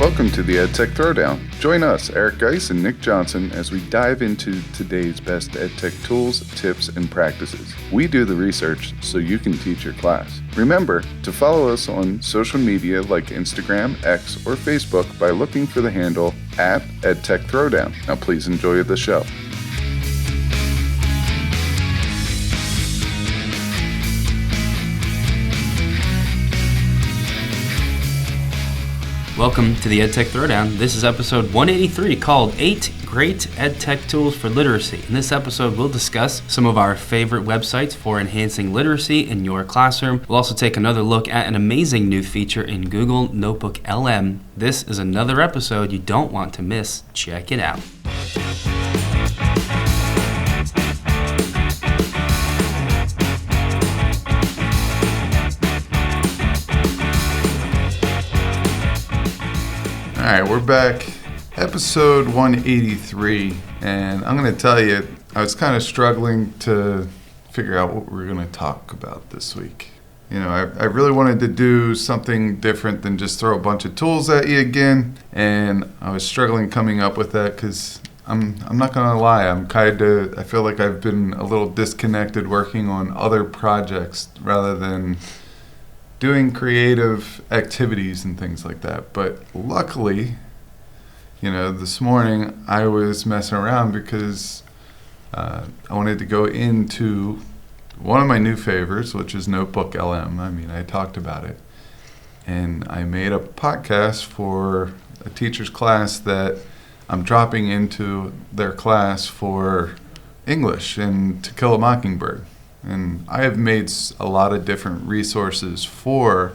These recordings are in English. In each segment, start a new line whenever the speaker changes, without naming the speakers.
Welcome to the Edtech Throwdown. Join us, Eric Guises and Nick Johnson, as we dive into today's best EdTech tools, tips, and practices. We do the research so you can teach your class. Remember to follow us on social media like Instagram, X, or Facebook by looking for the handle @Edtech Throwdown. Now please enjoy the show.
Welcome to the Edtech Throwdown. This is episode 183 called 8 Great EdTech Tools for Literacy. In this episode, we'll discuss some of our favorite websites for enhancing literacy in your classroom. We'll also take another look at an amazing new feature in Google Notebook LM. This is another episode you don't want to miss. Check it out.
All right, we're back, episode 183, and I'm going to tell you, I was kind of struggling to figure out what we're going to talk about this week. You know, I really wanted to do something different than just throw a bunch of tools at you again, and I was struggling coming up with that because I'm not going to lie, I feel like I've been a little disconnected working on other projects rather than doing creative activities and things like that. But luckily, you know, this morning I was messing around because I wanted to go into one of my new favorites, which is Notebook LM. I mean, I talked about it. And I made a podcast for a teacher's class that I'm dropping into their class for English and To Kill a Mockingbird. And I have made a lot of different resources for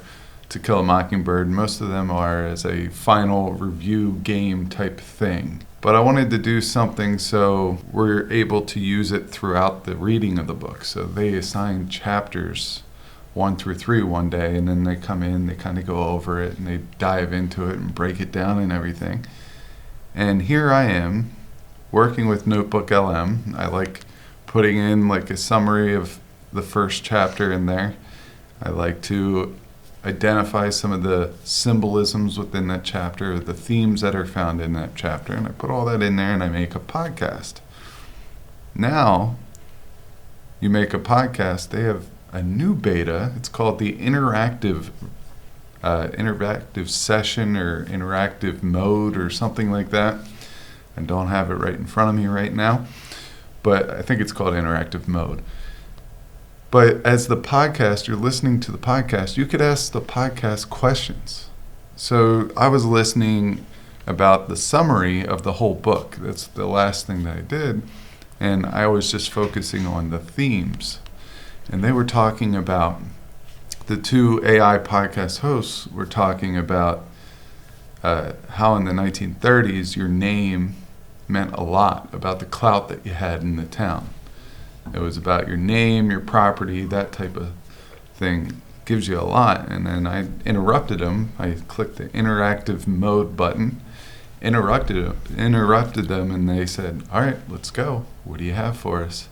To Kill a Mockingbird. Most of them are as a final review game type thing. But I wanted to do something so we're able to use it throughout the reading of the book. So they assign chapters 1 through 3 one day, and then they come in, they kind of go over it, and they dive into it and break it down and everything. And here I am working with Notebook LM. I like putting in like a summary of the first chapter in there. I like to identify some of the symbolisms within that chapter, the themes that are found in that chapter, and I put all that in there and I make a podcast. Now, you make a podcast, they have a new beta. It's called the interactive session or interactive mode or something like that. I don't have it right in front of me right now, but I think it's called interactive mode. But as the podcast, you're listening to the podcast, you could ask the podcast questions. So I was listening about the summary of the whole book. That's the last thing that I did. And I was just focusing on the themes. And they were talking about, the two AI podcast hosts were talking about how in the 1930s your name meant a lot, about the clout that you had in the town. It was about your name, your property, that type of thing. Gives you a lot. And then I interrupted them. I clicked the interactive mode button, interrupted them, and they said, all right, let's go. What do you have for us?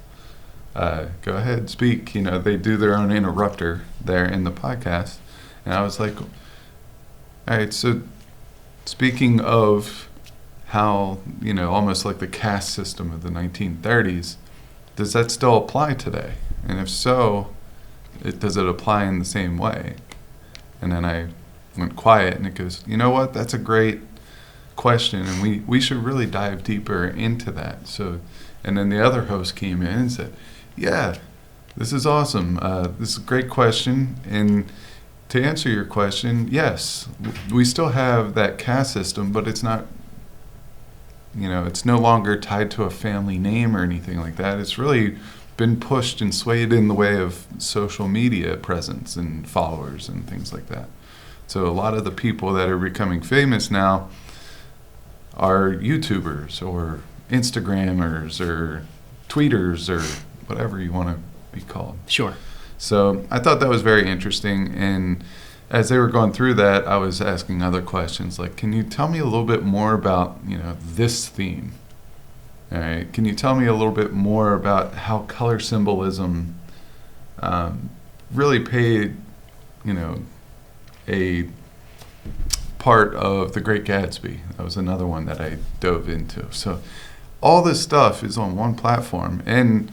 Go ahead, speak. You know, they do their own interrupter there in the podcast. And I was like, all right, so speaking of how, you know, almost like the caste system of the 1930s, does that still apply today? And if so, does it apply in the same way? And then I went quiet and it goes, you know what, that's a great question and we should really dive deeper into that. So, and then the other host came in and said, yeah, this is awesome. This is a great question. And to answer your question, yes, we still have that caste system, but it's not, you know, it's no longer tied to a family name or anything like that. It's really been pushed and swayed in the way of social media presence and followers and things like that. So a lot of the people that are becoming famous now are YouTubers or Instagrammers or tweeters or whatever you want to be called.
Sure.
So I thought that was very interesting, and as they were going through that, I was asking other questions like, can you tell me a little bit more about, you know, this theme? All right. Can you tell me a little bit more about how color symbolism really played, you know, a part of The Great Gatsby. That was another one that I dove into. So all this stuff is on one platform. And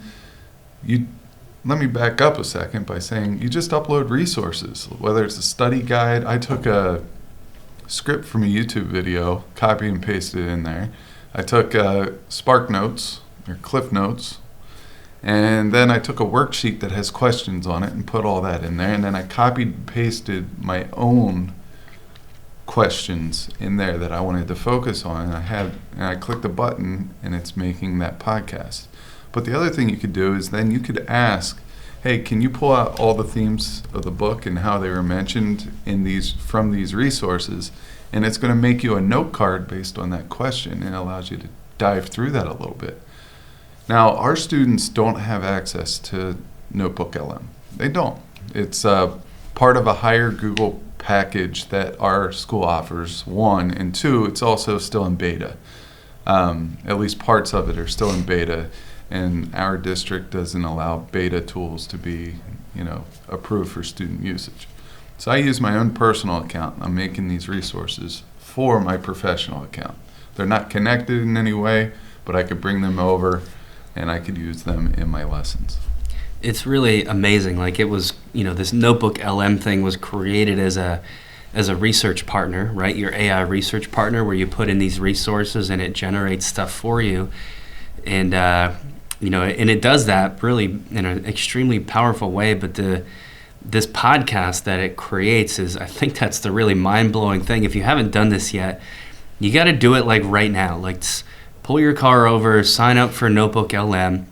let me back up a second by saying you just upload resources, whether it's a study guide. I took a script from a YouTube video, copied and pasted it in there. I took Spark Notes or Cliff Notes, and then I took a worksheet that has questions on it and put all that in there. And then I copied and pasted my own questions in there that I wanted to focus on. And I clicked a button and it's making that podcast. But the other thing you could do is then you could ask, hey, can you pull out all the themes of the book and how they were mentioned from these resources? And it's going to make you a note card based on that question and allows you to dive through that a little bit. Now, our students don't have access to Notebook LM. They don't. It's part of a higher Google package that our school offers, one, and two, it's also still in beta. At least parts of it are still in beta, and our district doesn't allow beta tools to be, approved for student usage. So I use my own personal account. I'm making these resources for my professional account. They're not connected in any way, but I could bring them over and I could use them in my lessons.
It's really amazing. Like it was, this Notebook LM thing was created as a research partner, right? Your AI research partner, where you put in these resources and it generates stuff for you. And, and it does that really in an extremely powerful way. But this podcast that it creates I think that's the really mind-blowing thing. If you haven't done this yet, you got to do it like right now. Like pull your car over, sign up for Notebook LM.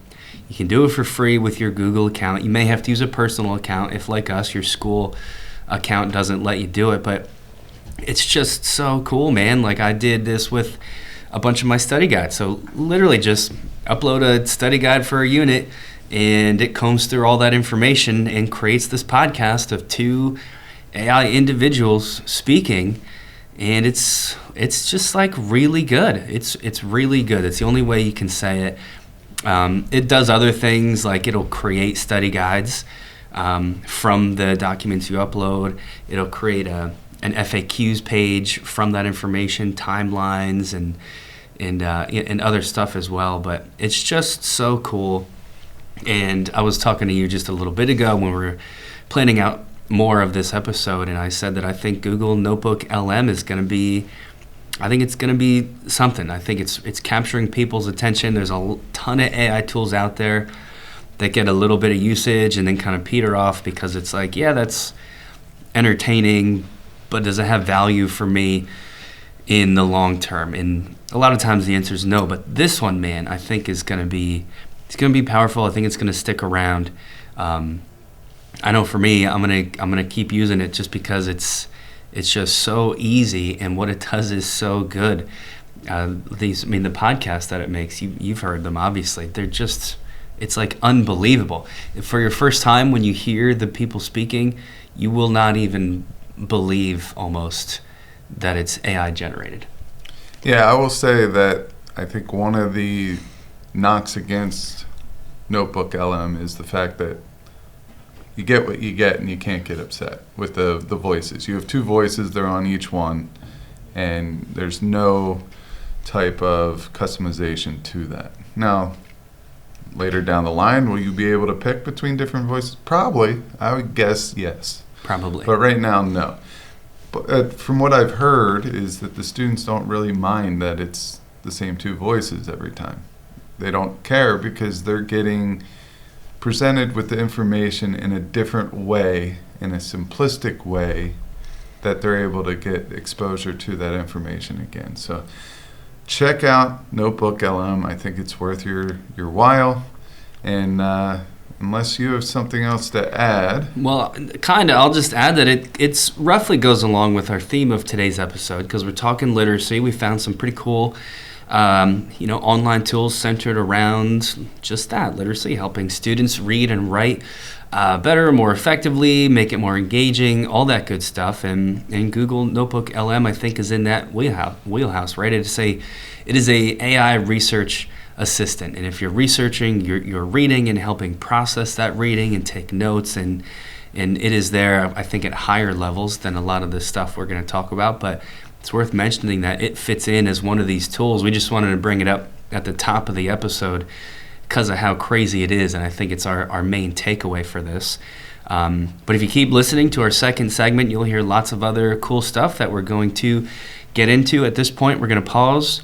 You can do it for free with your Google account. You may have to use a personal account if, like us, your school account doesn't let you do it. But it's just so cool, man. Like I did this with a bunch of my study guides. So literally just upload a study guide for a unit and it combs through all that information and creates this podcast of two AI individuals speaking. And it's just like really good. It's really good. It's the only way you can say it. It does other things, like it'll create study guides from the documents you upload. It'll create an FAQs page from that information, timelines, and other stuff as well. But it's just so cool. And I was talking to you just a little bit ago when we were planning out more of this episode, and I said that I think Google Notebook LM is going to be, I think it's going to be something. I think it's capturing people's attention. There's a ton of AI tools out there that get a little bit of usage and then kind of peter off because it's like, yeah, that's entertaining, but does it have value for me in the long term? And a lot of times the answer is no, but this one, man, I think is going to be, it's going to be powerful. I think it's going to stick around. I know for me, I'm gonna keep using it just because it's just so easy, and what it does is so good. The podcasts that it makes, you've heard them, obviously. They're just, it's like unbelievable. For your first time, when you hear the people speaking, you will not even believe almost that it's AI generated.
Yeah, I will say that I think one of the knocks against Notebook LM is the fact that you get what you get and you can't get upset with the voices. You have two voices, they're on each one, and there's no type of customization to that. Now, later down the line, will you be able to pick between different voices? Probably. I would guess yes.
Probably.
But right now, no. But from what I've heard is that the students don't really mind that it's the same two voices every time. They don't care because they're getting presented with the information in a different way, in a simplistic way, that they're able to get exposure to that information again. So check out Notebook LM. I think it's worth your while. And unless you have something else to add.
Well, kind of. I'll just add that it's roughly goes along with our theme of today's episode, because we're talking literacy. We found some pretty cool online tools centered around just that, literacy, helping students read and write better, more effectively, make it more engaging, all that good stuff. And Google Notebook LM, I think, is in that wheelhouse, right? It is a AI research assistant. And if you're researching, you're reading and helping process that reading and take notes, and it is there, I think, at higher levels than a lot of the stuff we're going to talk about. But it's worth mentioning that it fits in as one of these tools. We just wanted to bring it up at the top of the episode because of how crazy it is, and I think it's our main takeaway for this. But if you keep listening to our second segment, you'll hear lots of other cool stuff that we're going to get into. At this point, we're going to pause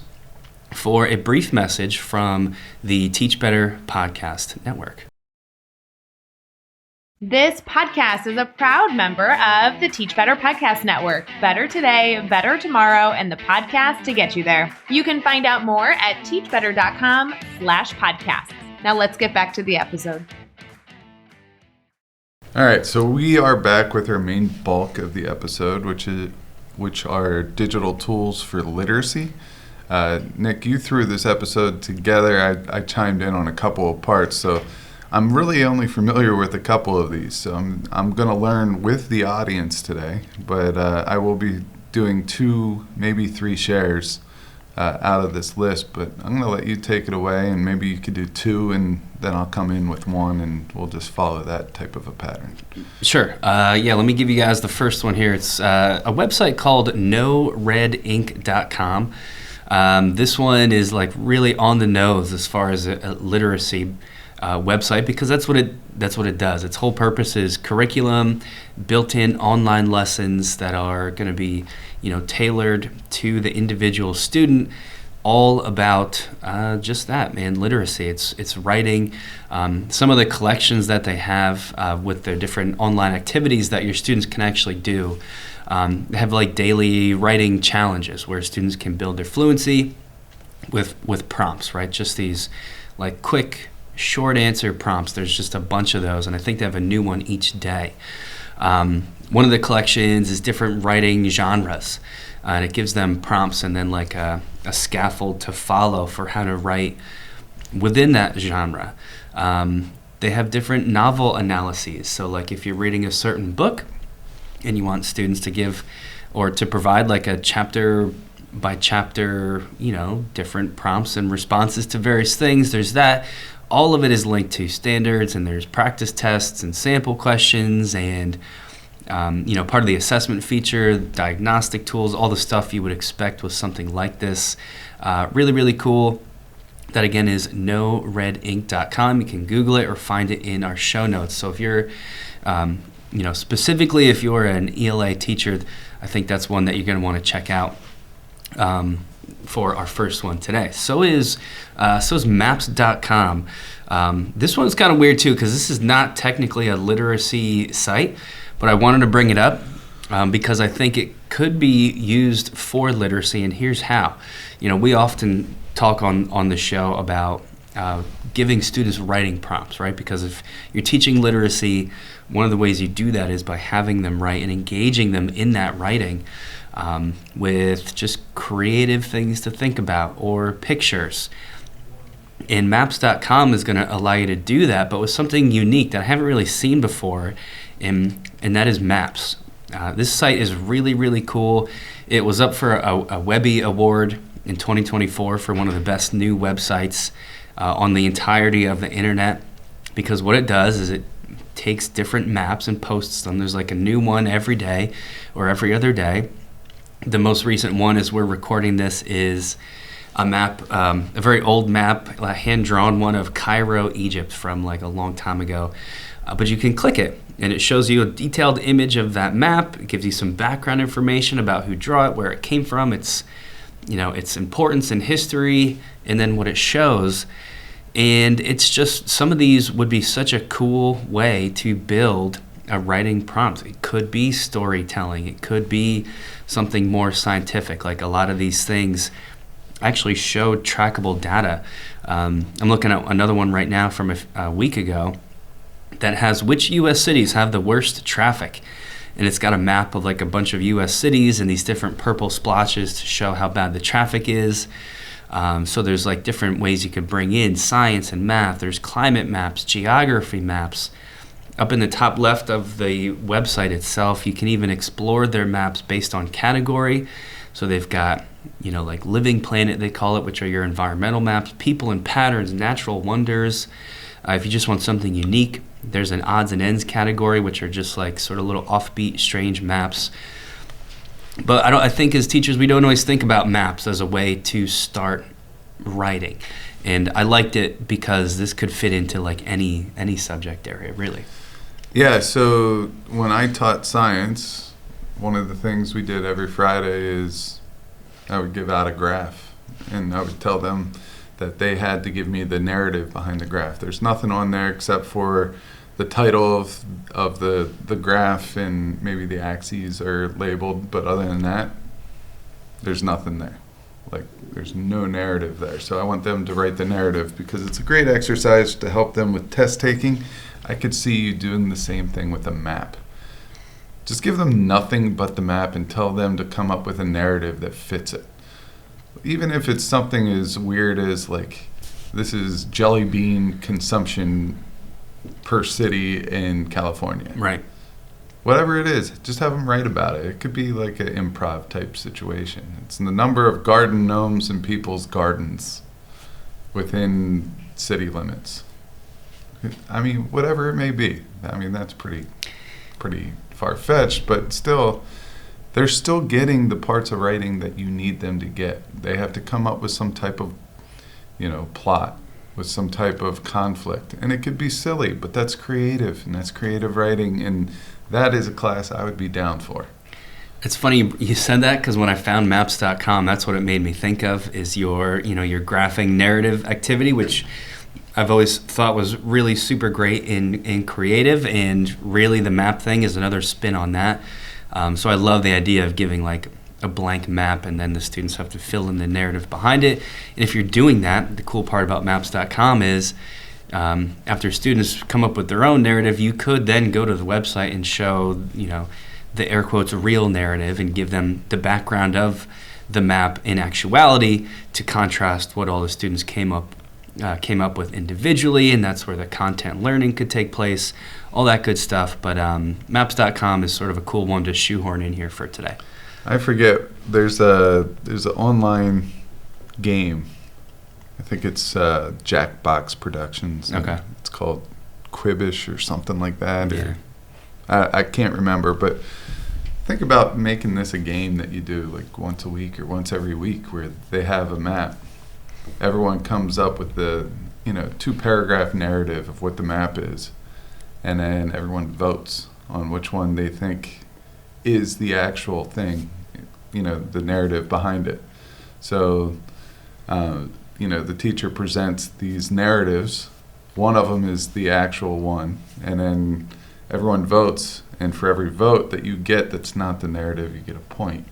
for a brief message from the Teach Better Podcast Network.
This podcast is a proud member of the Teach Better Podcast Network. Better today, better tomorrow, and the podcast to get you there. You can find out more at teachbetter.com/podcasts. Now let's get back to the episode.
All right, so we are back with our main bulk of the episode, which are digital tools for literacy. Nick, you threw this episode together. I chimed in on a couple of parts, so I'm really only familiar with a couple of these. So I'm going to learn with the audience today, but I will be doing 2, maybe 3 shares out of this list. But I'm going to let you take it away, and maybe you could do 2, and then I'll come in with 1, and we'll just follow that type of a pattern.
Sure. Let me give you guys the first one here. It's a website called noredink.com. This one is like really on the nose as far as a literacy website, because that's what it does. Its whole purpose is curriculum, built-in online lessons that are going to be, tailored to the individual student. All about just that, man, literacy. It's writing. Some of the collections that they have with their different online activities that your students can actually do. They have like daily writing challenges where students can build their fluency with prompts, right? Just these like quick, short answer prompts. There's just a bunch of those, and I think they have a new one each day. One of the collections is different writing genres, and it gives them prompts and then like a scaffold to follow for how to write within that genre. They have different novel analyses. So like if you're reading a certain book and you want students to give or to provide like a chapter by chapter, different prompts and responses to various things, there's that. All of it is linked to standards, and there's practice tests and sample questions and, part of the assessment feature, diagnostic tools, all the stuff you would expect with something like this. Really, really cool. That, again, is noredink.com. You can Google it or find it in our show notes. So if you're, specifically if you're an ELA teacher, I think that's one that you're going to want to check out. For our first one today. So is maps.com. This one's kind of weird too, because this is not technically a literacy site, but I wanted to bring it up because I think it could be used for literacy, and here's how. We often talk on the show about giving students writing prompts, right? Because if you're teaching literacy, one of the ways you do that is by having them write and engaging them in that writing. With just creative things to think about or pictures. And maps.com is going to allow you to do that, but with something unique that I haven't really seen before, and that is maps. This site is really, really cool. It was up for a Webby Award in 2024 for one of the best new websites on the entirety of the internet, because what it does is it takes different maps and posts them. There's like a new one every day or every other day. The most recent one, as we're recording this, is a map, a very old map, a hand-drawn one of Cairo, Egypt from like a long time ago. But you can click it, and it shows you a detailed image of that map. It gives you some background information about who drew it, where it came from, its importance in history, and then what it shows. And it's just, some of these would be such a cool way to build a writing prompt. It could be storytelling. It could be something more scientific. Like a lot of these things actually show trackable data. I'm looking at another one right now from a week ago that has which U.S. cities have the worst traffic. And it's got a map of like a bunch of U.S. cities and these different purple splotches to show how bad the traffic is. So there's like different ways you could bring in science and math. There's climate maps, geography maps. Up in the top left of the website itself, you can even explore their maps based on category. So they've got, like Living Planet, they call it, which are your environmental maps, people and patterns, natural wonders. If you just want something unique, there's an odds and ends category, which are just like sort of little offbeat, strange maps. But I think as teachers, we don't always think about maps as a way to start writing. And I liked it because this could fit into like any subject area, really.
Yeah, so when I taught science, one of the things we did every Friday is I would give out a graph, and I would tell them that they had to give me the narrative behind the graph. There's nothing on there except for the title of the graph, and maybe the axes are labeled, but other than that, there's nothing there. Like, there's no narrative there. So I want them to write the narrative because it's a great exercise to help them with test taking. I could see you doing the same thing with a map. Just give them nothing but the map and tell them to come up with a narrative that fits it. Even if it's something as weird as, like, this is jelly bean consumption per city in California.
Right.
Whatever it is, just have them write about it. It could be like an improv type situation. It's the number of garden gnomes in people's gardens within city limits. I mean, whatever it may be. I mean, that's pretty far-fetched, but still, they're still getting the parts of writing that you need them to get. They have to come up with some type of, plot, with some type of conflict. And it could be silly, but that's creative, and that's creative writing, and that is a class I would be down for.
It's funny you said that, because when I found maps.com, that's what it made me think of, is your graphing narrative activity, which I've always thought was really super great in creative, and really the map thing is another spin on that. So I love the idea of giving like a blank map, and then the students have to fill in the narrative behind it. And if you're doing that, the cool part about maps.com is after students come up with their own narrative, you could then go to the website and show, the air quotes real narrative and give them the background of the map in actuality to contrast what all the students came up with individually, and that's where the content learning could take place, all that good stuff. But maps.com is sort of a cool one to shoehorn in here for today.
I forget, there's an online game. I think it's Jackbox Productions.
Okay.
It's called Quibish or something like that.
Yeah.
I can't remember, but think about making this a game that you do like once a week or once every week, where they have a map. Everyone comes up with the 2-paragraph narrative of what the map is, and then everyone votes on which one they think is the actual thing, the narrative behind it. So the teacher presents these narratives. One of them is the actual one, and then everyone votes, and for every vote that you get that's not the narrative, you get a point.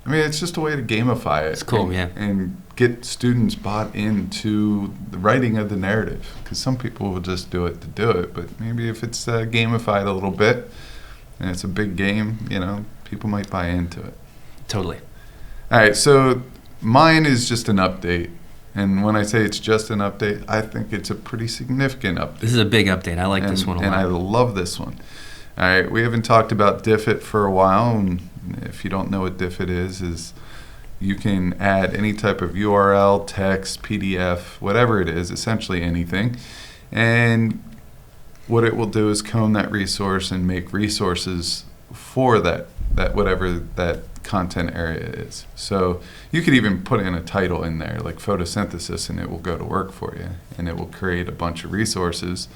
I mean, it's just a way to gamify it.
It's cool, yeah.
And get students bought into the writing of the narrative, because some people will just do it to do it, but maybe if it's gamified a little bit, and it's a big game, people might buy into it.
Totally.
All right, so mine is just an update. And when I say it's just an update, I think it's a pretty significant update.
This is a big update. I like this one a lot.
And I love this one. All right, we haven't talked about Diffit for a while. And if you don't know what Diffit is you can add any type of URL, text, PDF, whatever it is, essentially anything. And what it will do is comb that resource and make resources for that whatever that content area is. So you could even put in a title in there, like photosynthesis, and it will go to work for you, and it will create a bunch of resources.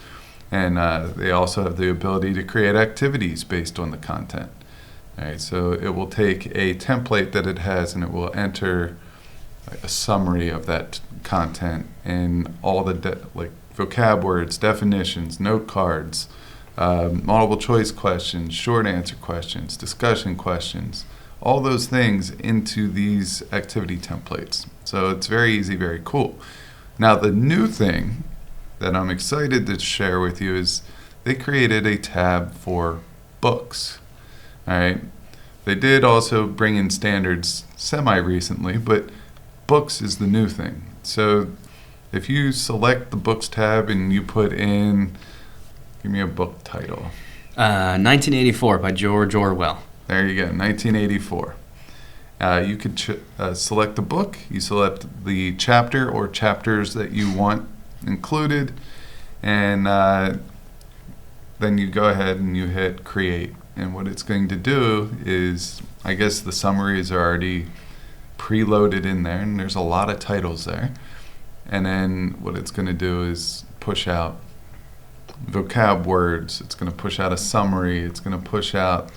And they also have the ability to create activities based on the content. All right, so it will take a template that it has, and it will enter a summary of that content and all the vocab words, definitions, note cards, multiple choice questions, short answer questions, discussion questions, all those things into these activity templates. So it's very easy, very cool. Now the new thing that I'm excited to share with you is they created a tab for books. All right. They did also bring in standards semi-recently, but books is the new thing. So if you select the books tab and you put in, give me a book title.
1984 by George Orwell.
There you go, 1984. You could select the book, you select the chapter or chapters that you want included, and then you go ahead and you hit create, And what it's going to do is, I guess the summaries are already preloaded in there, and there's a lot of titles there. And then what it's going to do is push out vocab words. It's going to push out a summary. It's going to push out,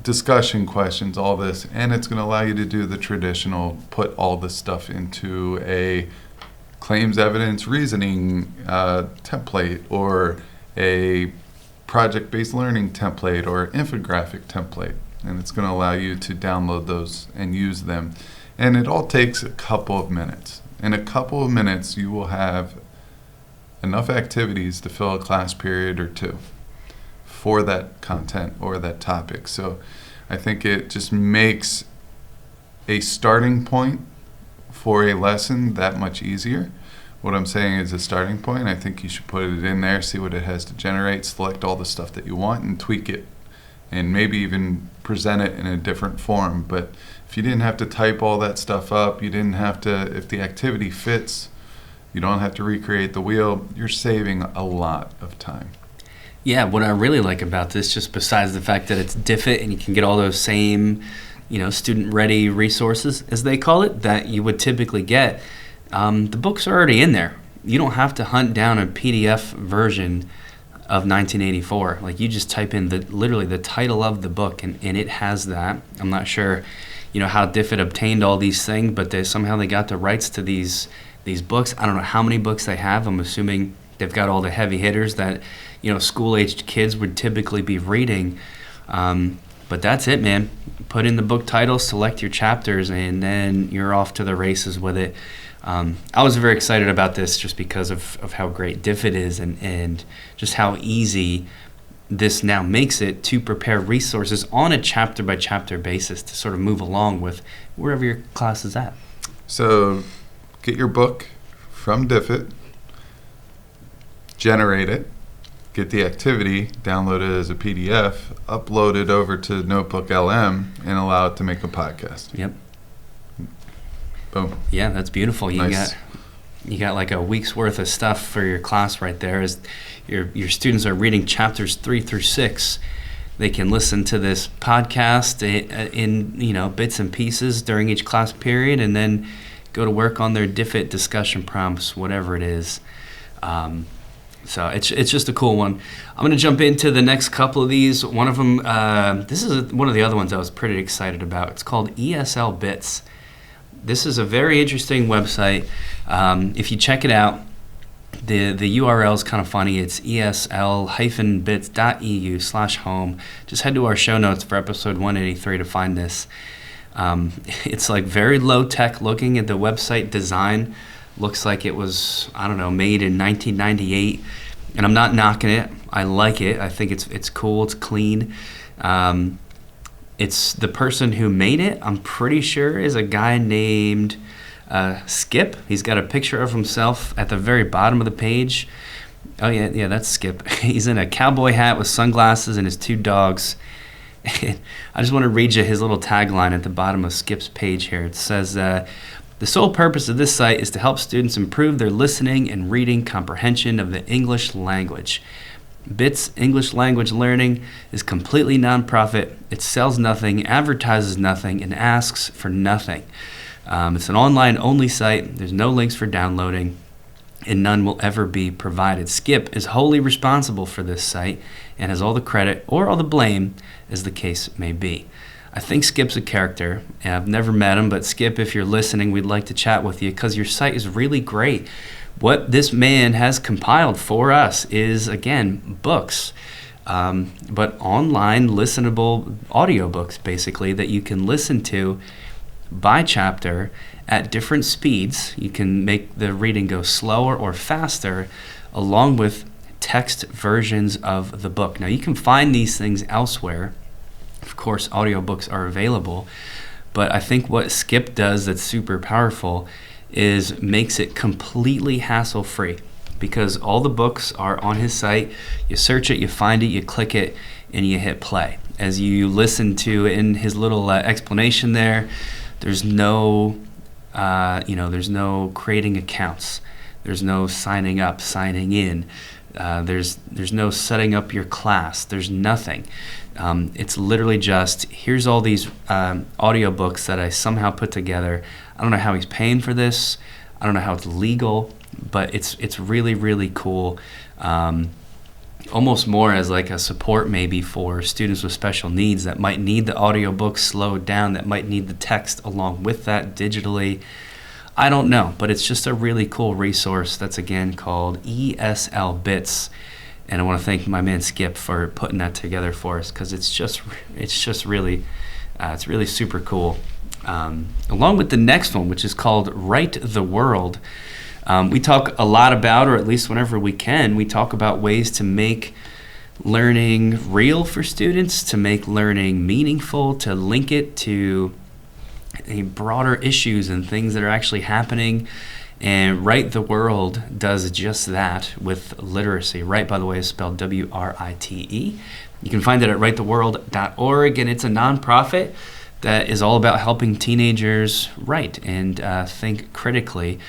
discussion questions, all this. And it's going to allow you to do the traditional, put all this stuff into a claims evidence reasoning template, or a project-based learning template, or infographic template. And it's going to allow you to download those and use them. And it all takes a couple of minutes. In a couple of minutes, you will have enough activities to fill a class period or two for that content or that topic. So I think it just makes a starting point for a lesson that much easier. What I'm saying is a starting point. I think you should put it in there, see what it has to generate, select all the stuff that you want, and tweak it. And maybe even present it in a different form. But if you didn't have to type all that stuff up, you didn't have to, if the activity fits, you don't have to recreate the wheel, you're saving a lot of time.
Yeah, what I really like about this, just besides the fact that it's DFIT and you can get all those same, student-ready resources, as they call it, that you would typically get, the books are already in there. You don't have to hunt down a PDF version of 1984. Like, you just type in literally the title of the book, and it has that. I'm not sure, how DFIT obtained all these things, but somehow they got the rights to these books. I don't know how many books they have. I'm assuming they've got all the heavy hitters that, school-aged kids would typically be reading. But that's it, man. Put in the book title, select your chapters, and then you're off to the races with it. I was very excited about this just because of how great DFIT is and just how easy this now makes it to prepare resources on a chapter-by-chapter basis to sort of move along with wherever your class is at.
So get your book from DFIT, generate it, get the activity, download it as a PDF, upload it over to Notebook LM, and allow it to make a podcast.
Yep.
Boom.
Yeah, that's beautiful.
Nice.
You got like a week's worth of stuff for your class right there. As your students are reading chapters 3 through 6, they can listen to this podcast in bits and pieces during each class period, and then go to work on their DFIT discussion prompts, whatever it is. So it's just a cool one. I'm going to jump into the next couple of these. One of them, this is one of the other ones I was pretty excited about. It's called ESL Bits. This is a very interesting website. If you check it out, the URL is kind of funny. It's esl-bits.eu/home. Just head to our show notes for episode 183 to find this. It's like very low-tech looking at the website design. Looks like it was, made in 1998. And I'm not knocking it. I like it. I think it's cool. It's clean. It's the person who made it, I'm pretty sure, is a guy named Skip. He's got a picture of himself at the very bottom of the page. Oh, yeah, that's Skip. He's in a cowboy hat with sunglasses and his 2 dogs. I just want to read you his little tagline at the bottom of Skip's page here. It says, the sole purpose of this site is to help students improve their listening and reading comprehension of the English language. BITS English language learning is completely nonprofit. It sells nothing, advertises nothing, and asks for nothing. It's an online-only site. There's no links for downloading, and none will ever be provided. Skip is wholly responsible for this site and has all the credit or all the blame, as the case may be. I think Skip's a character. I've never met him, but Skip, if you're listening, we'd like to chat with you because your site is really great. What this man has compiled for us is, again, books, but online listenable audiobooks, basically, that you can listen to by chapter at different speeds. You can make the reading go slower or faster, along with text versions of the book. Now, you can find these things elsewhere. Of course, audiobooks are available, but I think what Skip does that's super powerful is makes it completely hassle-free, because all the books are on his site. You search it, you find it, you click it, and you hit play. As you listen to in his little explanation there's no creating accounts. There's no signing up, signing in. There's no setting up your class. There's nothing. It's literally just, here's all these audiobooks that I somehow put together. I don't know how he's paying for this. I don't know how it's legal, but it's really, really cool. Almost more as like a support maybe for students with special needs that might need the audiobook slowed down, that might need the text along with that digitally. I don't know, but it's just a really cool resource that's again called ESL Bits. And I want to thank my man Skip for putting that together for us, because it's just really it's really super cool. Along with the next one, which is called Write the World. We talk a lot about, or at least whenever we can, we talk about ways to make learning real for students, to make learning meaningful, to link it to broader issues and things that are actually happening. And Write the World does just that with literacy. Write, by the way, is spelled W-R-I-T-E. You can find it at writetheworld.org, and it's a nonprofit that is all about helping teenagers write and think critically.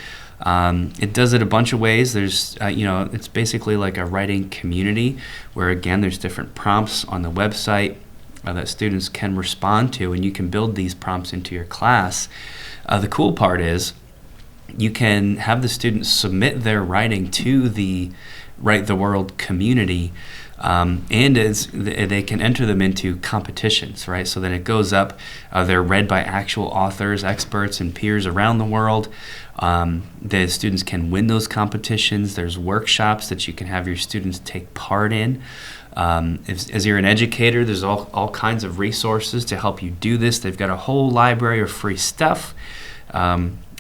It does it a bunch of ways. There's, it's basically like a writing community where, again, there's different prompts on the website that students can respond to, and you can build these prompts into your class. The cool part is you can have the students submit their writing to the Write the World community, and they can enter them into competitions, right? So then it goes up. They're read by actual authors, experts, and peers around the world. The students can win those competitions. There's workshops that you can have your students take part in. As you're an educator, there's all kinds of resources to help you do this. They've got a whole library of free stuff,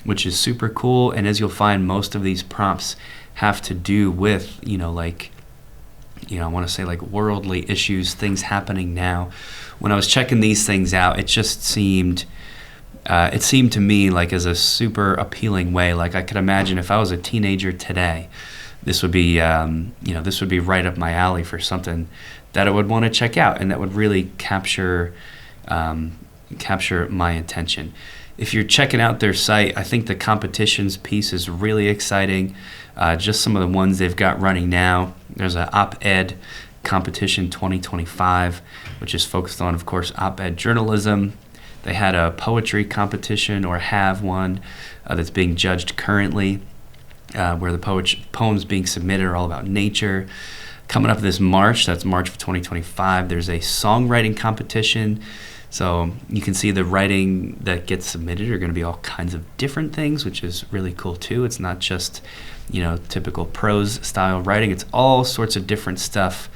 which is super cool. And as you'll find, most of these prompts have to do with, I want to say like worldly issues, things happening now. When I was checking these things out, it just seemed to me like as a super appealing way. Like I could imagine if I was a teenager today, this would be, this would be right up my alley for something that I would want to check out and that would really capture my attention. If you're checking out their site, I think the competitions piece is really exciting. Just some of the ones they've got running now. There's an op-ed competition 2025, which is focused on, of course, op-ed journalism. They had a poetry competition, or have one, that's being judged currently, where the poems being submitted are all about nature. Coming up this March, that's March of 2025, there's a songwriting competition. So you can see the writing that gets submitted are going to be all kinds of different things, which is really cool too. It's not just, typical prose style writing. It's all sorts of different stuff.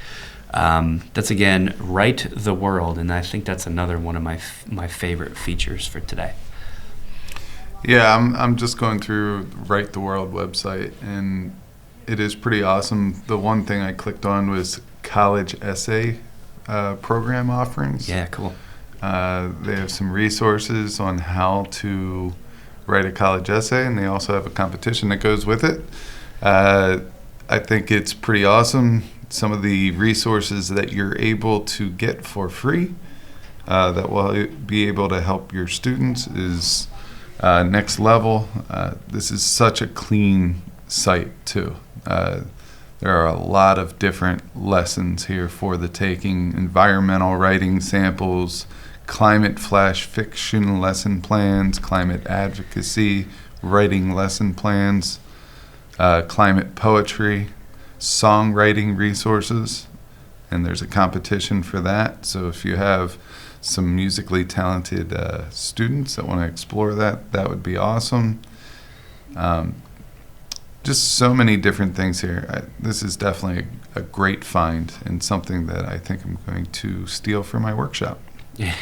That's, again, Write the World, and I think that's another one of my favorite features for today.
Yeah, I'm just going through Write the World website, and it is pretty awesome. The one thing I clicked on was college essay program offerings.
Yeah, cool.
They have some resources on how to write a college essay, and they also have a competition that goes with it. I think it's pretty awesome. Some of the resources that you're able to get for free that will be able to help your students is next level. This is such a clean site too. There are a lot of different lessons here for the taking: environmental writing samples, climate flash fiction lesson plans, climate advocacy writing lesson plans, climate poetry, songwriting resources, and there's a competition for that. So if you have some musically talented students that want to explore that would be awesome. Just so many different things here. This is definitely a great find and something that I think I'm going to steal for my workshop.
Yeah,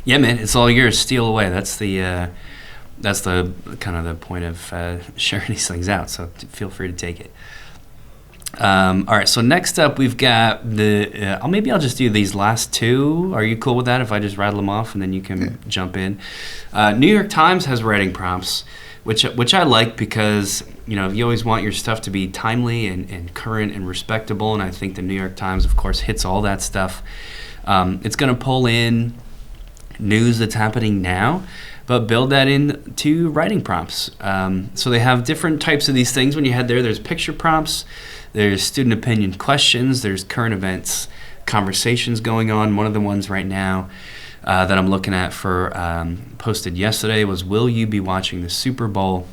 man, it's all yours. Steal away. That's the kind of the point of sharing these things out. So feel free to take it. All right. So next up, we've got maybe I'll just do these last two. Are you cool with that? If I just rattle them off and then you can jump in. New York Times has writing prompts, which I like because you always want your stuff to be timely and current and respectable. And I think the New York Times, of course, hits all that stuff. It's going to pull in news that's happening now, but build that into writing prompts. So they have different types of these things when you head there. There's picture prompts, there's student opinion questions, there's current events conversations going on. One of the ones right now that I'm looking at for posted yesterday was, will you be watching the Super Bowl?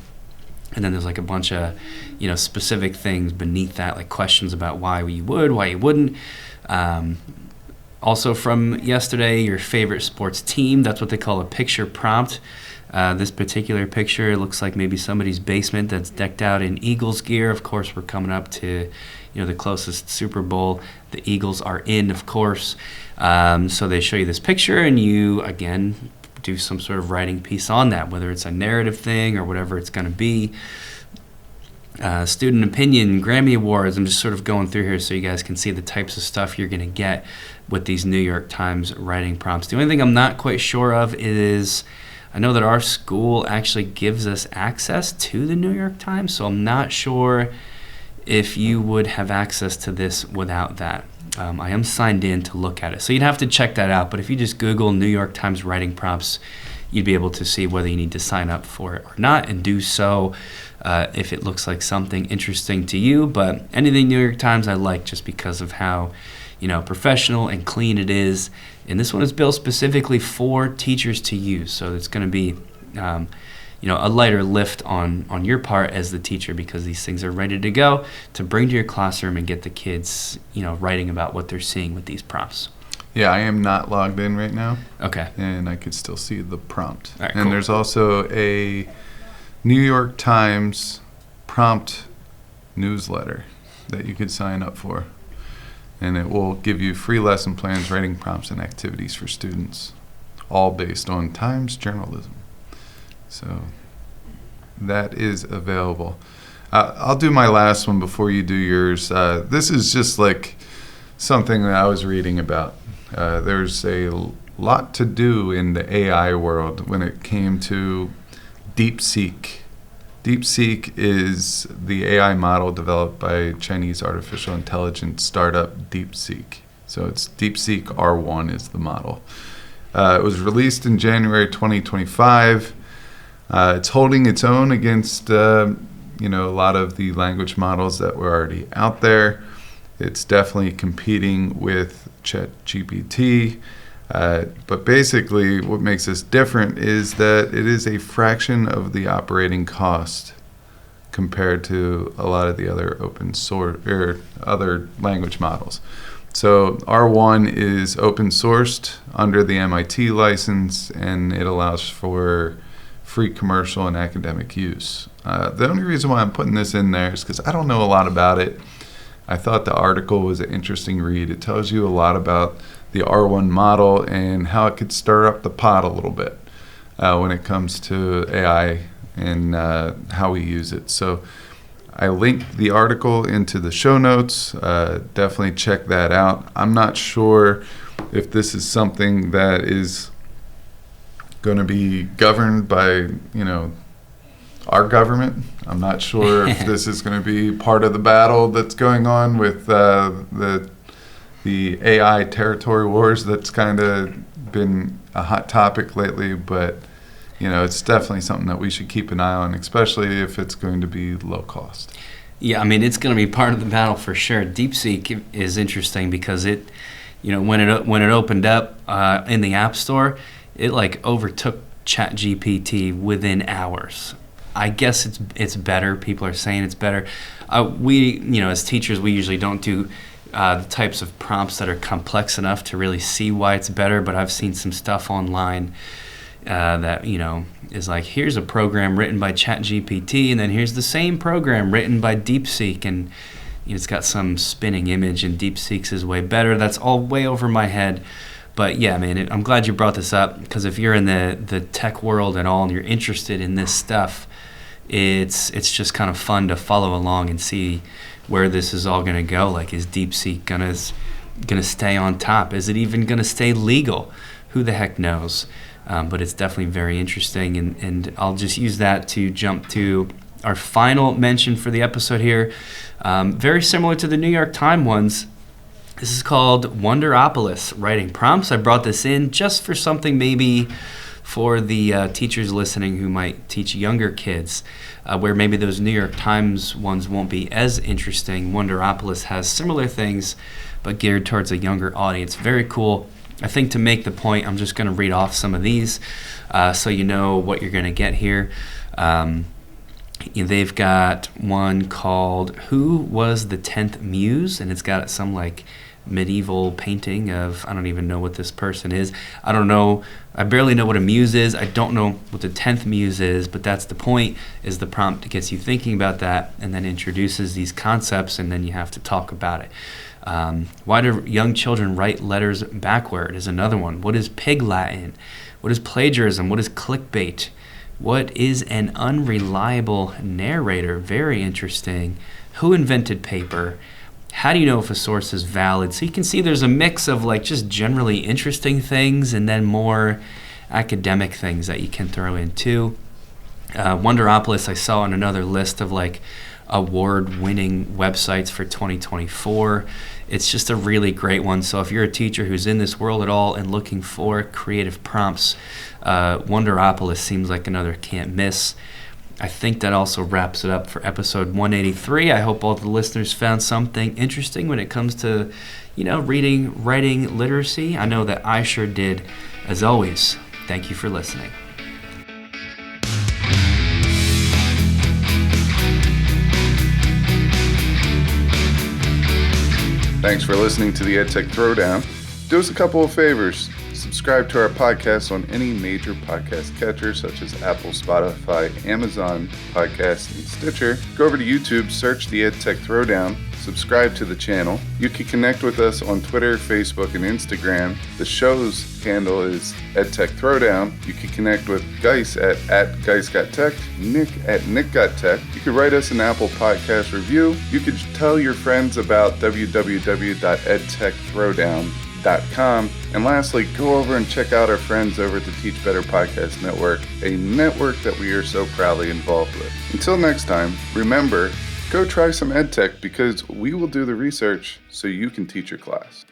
And then there's like a bunch of, specific things beneath that, like questions about why you would, why you wouldn't. Also from yesterday, your favorite sports team. That's what they call a picture prompt. This particular picture looks like maybe somebody's basement that's decked out in Eagles gear. Of course, we're coming up to the closest Super Bowl. The Eagles are in, of course. So they show you this picture, and you, again, do some sort of writing piece on that, whether it's a narrative thing or whatever it's going to be. Student opinion, Grammy Awards. I'm just sort of going through here so you guys can see the types of stuff you're going to get with these New York Times writing prompts. The only thing I'm not quite sure of is, I know that our school actually gives us access to the New York Times, so I'm not sure if you would have access to this without that. I am signed in to look at it, so you'd have to check that out. But if you just Google New York Times writing prompts, you'd be able to see whether you need to sign up for it or not, and do so if it looks like something interesting to you. But anything New York Times I like, just because of how professional and clean it is. And this one is built specifically for teachers to use, so it's going to be a lighter lift on your part as the teacher, because these things are ready to go to bring to your classroom and get the kids writing about what they're seeing with these prompts.
Yeah, I am not logged in right now.
Okay.
And I could still see the prompt.
All right,
and
cool.
There's also a New York Times prompt newsletter that you could sign up for. And it will give you free lesson plans, writing prompts, and activities for students, all based on Times journalism. So that is available. I'll do my last one before you do yours. This is just like something that I was reading about. There's a lot to do in the AI world when it came to DeepSeek. DeepSeek is the AI model developed by Chinese artificial intelligence startup DeepSeek. So it's DeepSeek R1 is the model. It was released in January 2025. It's holding its own against a lot of the language models that were already out there. It's definitely competing with ChatGPT. But basically what makes this different is that it is a fraction of the operating cost compared to a lot of the other open source or other language models. So R1 is open sourced under the MIT license, and it allows for free commercial and academic use. The only reason why I'm putting this in there is because I don't know a lot about it. I thought the article was an interesting read. It tells you a lot about the R1 model and how it could stir up the pot a little bit when it comes to AI and how we use it. So I linked the article into the show notes. Definitely check that out. I'm not sure if this is something that is going to be governed by, our government. I'm not sure if this is going to be part of the battle that's going on with the AI territory wars that's kind of been a hot topic lately, but it's definitely something that we should keep an eye on, especially if it's going to be low cost.
Yeah, I mean, it's going to be part of the battle for sure. DeepSeek is interesting because it, when it opened up in the App Store, it overtook ChatGPT within hours. I guess it's better. People are saying it's better. We, as teachers, we usually don't do the types of prompts that are complex enough to really see why it's better, but I've seen some stuff online that, is like, here's a program written by ChatGPT, and then here's the same program written by DeepSeek, and it's got some spinning image, and DeepSeek's is way better. That's all way over my head. But yeah, man, I'm glad you brought this up, because if you're in the tech world at all and you're interested in this stuff, it's just kind of fun to follow along and see where this is all going to go. Like, is DeepSeek gonna stay on top? Is it even going to stay legal? Who the heck knows? But it's definitely very interesting, and I'll just use that to jump to our final mention for the episode here. Very similar to the New York Times ones. This is called Wonderopolis Writing Prompts. I brought this in just for something maybe for the teachers listening who might teach younger kids, where maybe those New York Times ones won't be as interesting, Wonderopolis has similar things, but geared towards a younger audience. Very cool. I think to make the point, I'm just going to read off some of these so you know what you're going to get here. They've got one called Who Was the 10th Muse? And it's got some like medieval painting of, I don't even know what this person is. I don't know. I barely know what a muse is. I don't know what the 10th muse is, but that's the point, is the prompt gets you thinking about that and then introduces these concepts, and then you have to talk about it. Why do young children write letters backward is another one. What is Pig Latin? What is plagiarism? What is clickbait? What is an unreliable narrator? Very interesting. Who invented paper? How do you know if a source is valid? So you can see there's a mix of like just generally interesting things and then more academic things that you can throw in too. Wonderopolis I saw on another list of like award-winning websites for 2024. It's just a really great one. So if you're a teacher who's in this world at all and looking for creative prompts, Wonderopolis seems like another can't miss. I think that also wraps it up for episode 183. I hope all the listeners found something interesting when it comes to, reading, writing, literacy. I know that I sure did. As always, thank you for listening.
Thanks for listening to the Edtech Throwdown. Do us a couple of favors. Subscribe to our podcast on any major podcast catcher such as Apple, Spotify, Amazon Podcasts, and Stitcher. Go over to YouTube, search the Edtech Throwdown, subscribe to the channel. You can connect with us on Twitter, Facebook, and Instagram. The show's handle is Edtech Throwdown. You can connect with Guise at Guise.tech, Nick at Nick.tech. You can write us an Apple Podcast review. You can tell your friends about www.edtechthrowdown.com. And lastly, go over and check out our friends over at the Teach Better Podcast Network, a network that we are so proudly involved with. Until next time, remember, go try some EdTech because we will do the research so you can teach your class.